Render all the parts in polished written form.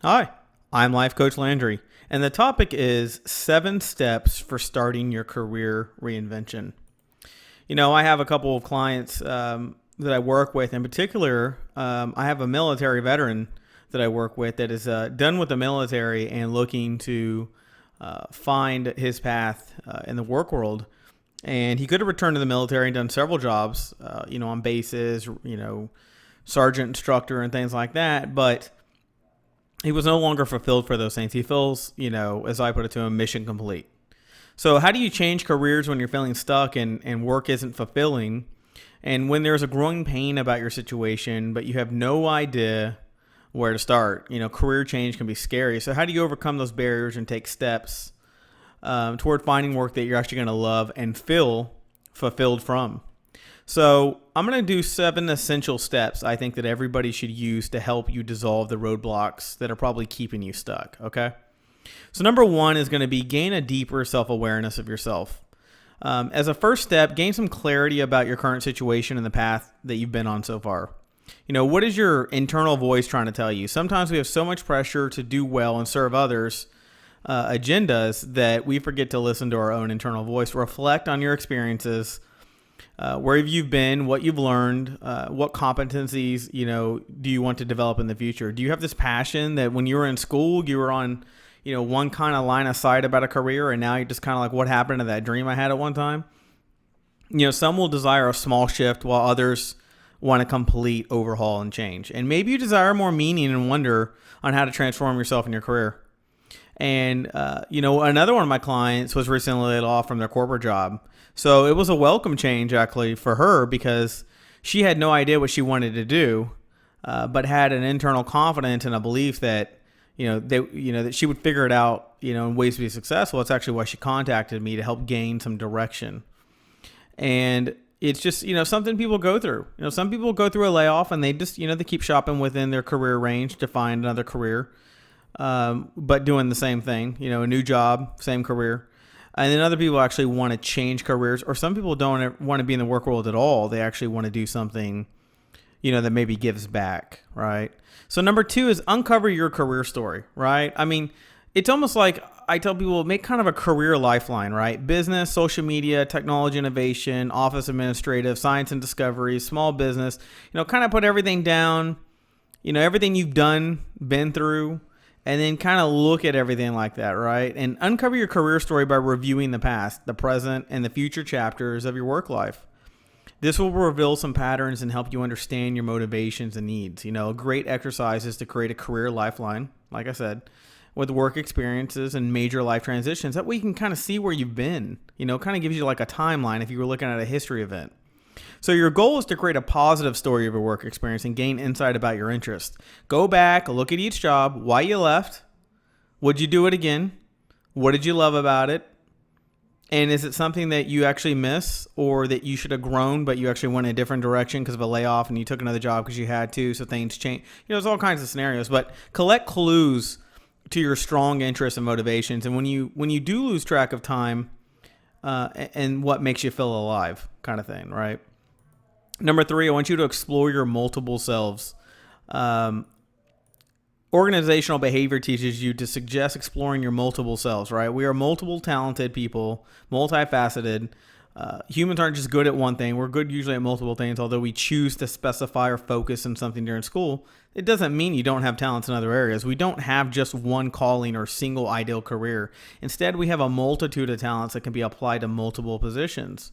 Hi, I'm Life Coach Landry, and the topic is 7 steps for starting your career reinvention. I have a couple of clients that I work with. In particular, I have a military veteran that I work with that is done with the military and looking to find his path in the work world. And he could have returned to the military and done several jobs, on bases, sergeant instructor and things like that, but he was no longer fulfilled for those things. He feels, as I put it to him, mission complete. So how do you change careers when you're feeling stuck and work isn't fulfilling? And when there's a growing pain about your situation, but you have no idea where to start, career change can be scary. So how do you overcome those barriers and take steps toward finding work that you're actually going to love and feel fulfilled from? So I'm going to do 7 essential steps I think that everybody should use to help you dissolve the roadblocks that are probably keeping you stuck, okay? So number 1 is going to be gain a deeper self-awareness of yourself. As a first step, gain some clarity about your current situation and the path that you've been on so far. What is your internal voice trying to tell you? Sometimes we have so much pressure to do well and serve others' agendas that we forget to listen to our own internal voice. Reflect on your experiences. Where have you been, what you've learned, what competencies, do you want to develop in the future? Do you have this passion that when you were in school, you were on, one kind of line of sight about a career, and now you're just kind of like, what happened to that dream I had at one time? Some will desire a small shift while others want a complete overhaul and change. And maybe you desire more meaning and wonder on how to transform yourself in your career. And, another one of my clients was recently laid off from their corporate job. So it was a welcome change actually for her because she had no idea what she wanted to do, but had an internal confidence and a belief that, that she would figure it out, in ways to be successful. It's actually why she contacted me to help gain some direction. And it's just, something people go through. Some people go through a layoff and they just, they keep shopping within their career range to find another career. But doing the same thing, a new job, same career. And then other people actually want to change careers, or some people don't want to be in the work world at all. They actually want to do something, that maybe gives back, right? So number 2 is uncover your career story, right? I mean, it's almost like I tell people, make kind of a career lifeline, right? Business, social media, technology innovation, office administrative, science and discovery, small business, kind of put everything down, everything you've done, been through, and then kind of look at everything like that, right? And uncover your career story by reviewing the past, the present, and the future chapters of your work life. This will reveal some patterns and help you understand your motivations and needs. A great exercise is to create a career lifeline, like I said, with work experiences and major life transitions. That way you can kind of see where you've been. Kind of gives you like a timeline if you were looking at a history event. So your goal is to create a positive story of your work experience and gain insight about your interest. Go back, look at each job, why you left, would you do it again, what did you love about it, and is it something that you actually miss or that you should have grown but you actually went in a different direction because of a layoff and you took another job because you had to, so things change. There's all kinds of scenarios, but collect clues to your strong interests and motivations. And when you do lose track of time and what makes you feel alive kind of thing, right? Number 3, I want you to explore your multiple selves. Organizational behavior teaches you to suggest exploring your multiple selves, right? We are multiple talented people, multifaceted. Humans aren't just good at one thing. We're good usually at multiple things, although we choose to specify or focus on something during school. It doesn't mean you don't have talents in other areas. We don't have just one calling or single ideal career. Instead, we have a multitude of talents that can be applied to multiple positions.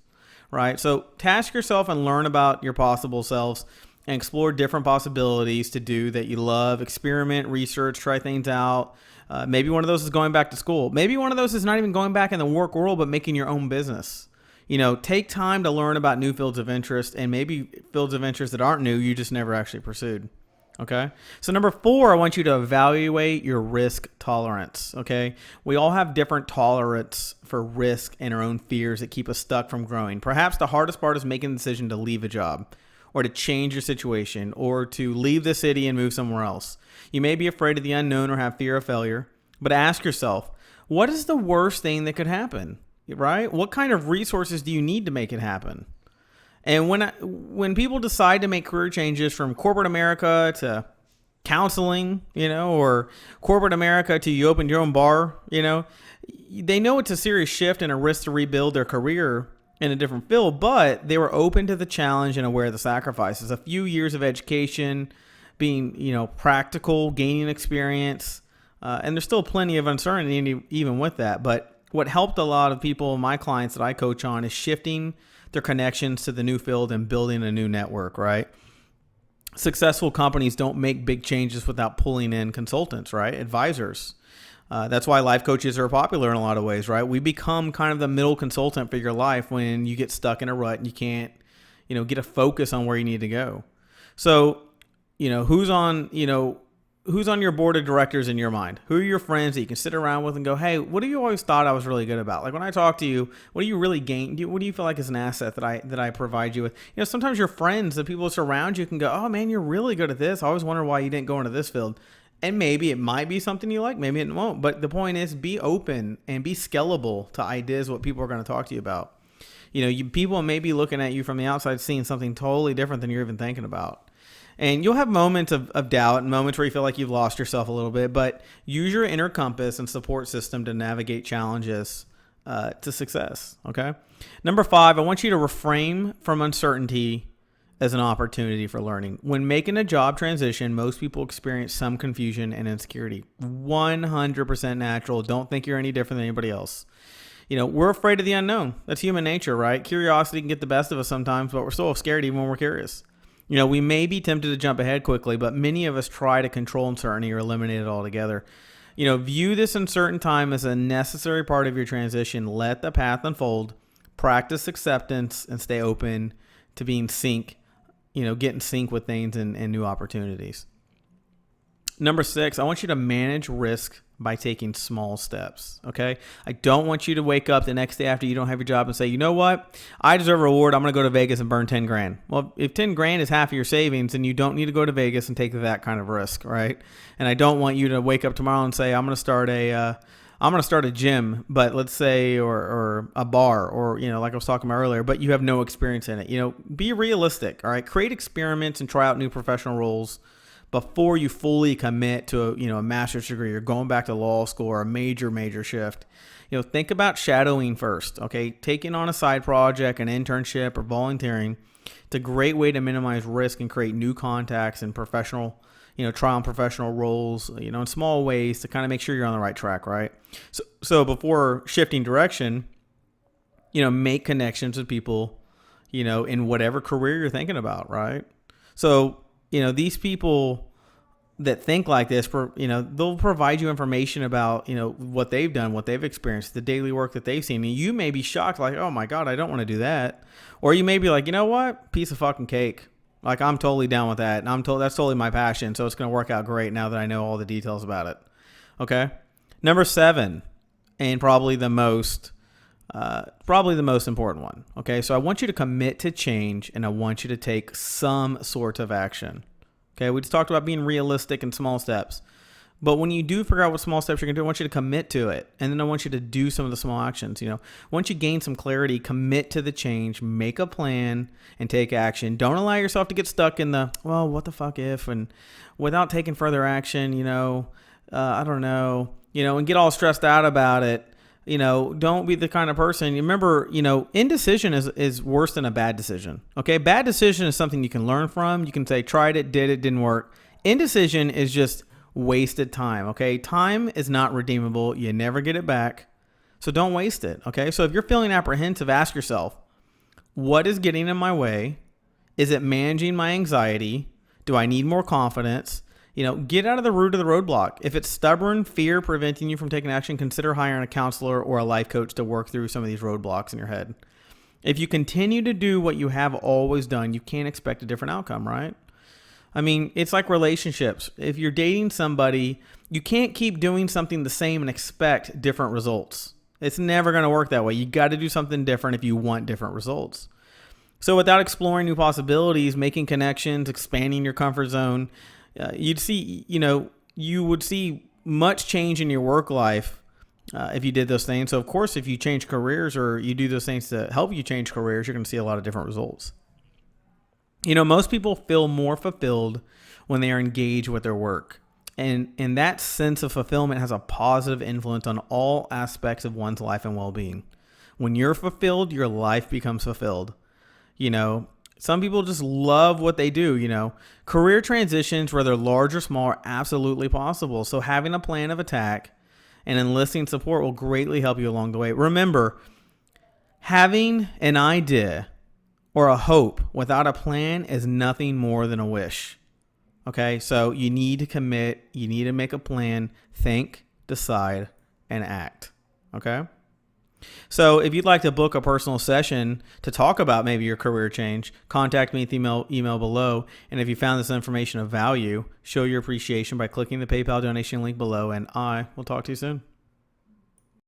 Right? So task yourself and learn about your possible selves and explore different possibilities to do that you love. Experiment, research, try things out. Maybe one of those is going back to school. Maybe one of those is not even going back in the work world, but making your own business. Take time to learn about new fields of interest and maybe fields of interest that aren't new, you just never actually pursued. Okay. So number 4, I want you to evaluate your risk tolerance. Okay. We all have different tolerance for risk and our own fears that keep us stuck from growing. Perhaps the hardest part is making the decision to leave a job or to change your situation or to leave the city and move somewhere else. You may be afraid of the unknown or have fear of failure, but ask yourself, what is the worst thing that could happen? Right? What kind of resources do you need to make it happen? And when people decide to make career changes from corporate America to counseling, or corporate America to you opened your own bar, they know it's a serious shift and a risk to rebuild their career in a different field, but they were open to the challenge and aware of the sacrifices. A few years of education, being, practical, gaining experience, and there's still plenty of uncertainty even with that. But what helped a lot of people, my clients that I coach on, is shifting their connections to the new field and building a new network, right? Successful companies don't make big changes without pulling in consultants, right? Advisors. That's why life coaches are popular in a lot of ways, right? We become kind of the middle consultant for your life when you get stuck in a rut and you can't, get a focus on where you need to go. So, who's on your board of directors in your mind? Who are your friends that you can sit around with and go, hey, what do you always thought I was really good about? Like when I talk to you, what do you really gain? What do you feel like is an asset that I provide you with? Sometimes your friends, the people that surround you, can go, oh man, you're really good at this. I always wonder why you didn't go into this field. And maybe it might be something you like, maybe it won't. But the point is, be open and be scalable to ideas, what people are going to talk to you about. People may be looking at you from the outside, seeing something totally different than you're even thinking about. And you'll have moments of doubt and moments where you feel like you've lost yourself a little bit, but use your inner compass and support system to navigate challenges to success. Okay. Number 5, I want you to refrain from uncertainty as an opportunity for learning. When making a job transition, most people experience some confusion and insecurity. 100% natural. Don't think you're any different than anybody else. We're afraid of the unknown. That's human nature, right? Curiosity can get the best of us sometimes, but we're still scared even when we're curious. We may be tempted to jump ahead quickly, but many of us try to control uncertainty or eliminate it altogether. View this uncertain time as a necessary part of your transition. Let the path unfold. Practice acceptance and stay open to being get in sync with things and new opportunities. Number 6, I want you to manage risk by taking small steps. Okay. I don't want you to wake up the next day after you don't have your job and say, you know what? I deserve a reward. I'm going to go to Vegas and burn 10 grand. Well, if 10 grand is half of your savings, then you don't need to go to Vegas and take that kind of risk. Right. And I don't want you to wake up tomorrow and say, I'm going to start a gym, but let's say, or a bar, or, like I was talking about earlier, but you have no experience in it. Be realistic. All right. Create experiments and try out new professional roles before you fully commit to a master's degree or going back to law school or a major shift. Think about shadowing first. Okay. Taking on a side project, an internship, or volunteering. It's a great way to minimize risk and create new contacts and professional, try on professional roles, in small ways to kind of make sure you're on the right track, right? So before shifting direction, make connections with people, in whatever career you're thinking about, right? So, these people that think like this, they'll provide you information about, what they've done, what they've experienced, the daily work that they've seen. And you may be shocked, like, oh my God, I don't want to do that. Or you may be like, you know what? Piece of fucking cake. Like, I'm totally down with that. And that's totally my passion. So it's going to work out great now that I know all the details about it. Okay. Number 7, and probably the most important one. Okay. So I want you to commit to change, and I want you to take some sort of action. Okay. We just talked about being realistic and small steps. But when you do figure out what small steps you're going to do, I want you to commit to it. And then I want you to do some of the small actions. Once you gain some clarity, commit to the change, make a plan, and take action. Don't allow yourself to get stuck in the, well, what the fuck if, and without taking further action, I don't know, and get all stressed out about it. Don't be the kind of person. Remember, indecision is worse than a bad decision. Okay. Bad decision is something you can learn from. You can say, tried it, did it, didn't work. Indecision is just wasted time. Okay. Time is not redeemable. You never get it back. So don't waste it. Okay. So if you're feeling apprehensive, ask yourself, what is getting in my way? Is it managing my anxiety? Do I need more confidence? Get out of the root of the roadblock. If it's stubborn fear preventing you from taking action, consider hiring a counselor or a life coach to work through some of these roadblocks in your head. If you continue to do what you have always done, you can't expect a different outcome, right? I mean, it's like relationships. If you're dating somebody, you can't keep doing something the same and expect different results. It's never going to work that way. You got to do something different if you want different results. So without exploring new possibilities, making connections, expanding your comfort zone, you would see much change in your work life if you did those things. So of course, if you change careers or you do those things to help you change careers, you're going to see a lot of different results. Most people feel more fulfilled when they are engaged with their work. And that sense of fulfillment has a positive influence on all aspects of one's life and well-being. When you're fulfilled, your life becomes fulfilled. Some people just love what they do. Career transitions, whether large or small, are absolutely possible. So having a plan of attack and enlisting support will greatly help you along the way. Remember, having an idea or a hope without a plan is nothing more than a wish. Okay, so you need to commit, you need to make a plan, think, decide, and act. Okay? So if you'd like to book a personal session to talk about maybe your career change, contact me at the email below. And if you found this information of value, show your appreciation by clicking the PayPal donation link below, and I will talk to you soon.